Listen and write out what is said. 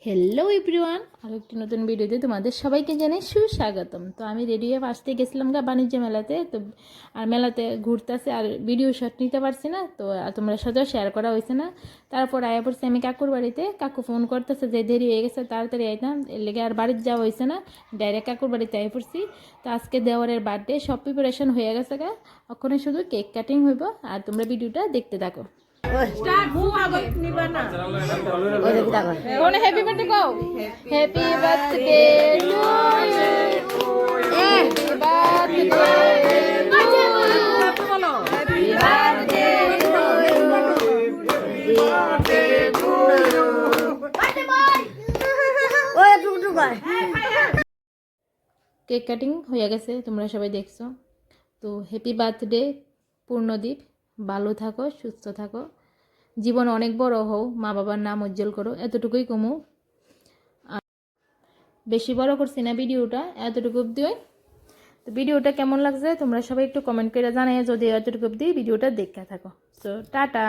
Hello everyone, আর একটি নতুন ভিডিওতে তোমাদের সবাইকে জানাই সুস্বাগতম। তো আমি রেডি হয়ে আসতে গেছিলাম বাণিজ্য মেলাতে, তো আর মেলাতে ঘুরতেছে আর ভিডিও শট নিতে পারছি না, তো তোমরা সাথেও শেয়ার করা হয়েছে না। তারপর আয়া পড়ছি আমি কাকুর বাড়িতে, কাকু ফোন করতেছে যে দেরি হয়ে গেছে তাড়াতাড়ি আইতাম, এর লেগে আর বাড়িতে যাওয়া হয়েছে না, ডাইরেক্ট কাকুর বাড়িতে আয় পড়ছি। তো আজকে দেওয়ারের বার্থডে, সব প্রিপারেশন হয়ে গেছে গা, ওখানে শুধু কেক কাটিং হইব, আর তোমরা ভিডিওটা দেখতে থাকো। হ্যাপি বার্থডে কও, happy birthday to you, happy birthday বলো, happy birthday to you. Cake cutting হয়ে গেছে, তোমরা সবাই দেখছো। তো হ্যাপি বার্থডে পূর্ণদীপ, ভালো থাকো, সুস্থ থাকো, জীবন অনেক বড় হও, মা বাবার নাম উজ্জ্বল করো, এতটুকুই কমু। আর বেশি বড় করছি না ভিডিওটা, এতটুকু অব্দি। তো ভিডিওটা কেমন লাগছে তোমরা সবাই একটু কমেন্ট করে জানাই, যদি এতটুকু অব্দি ভিডিওটা দেখতে থাকো। তো টাটা।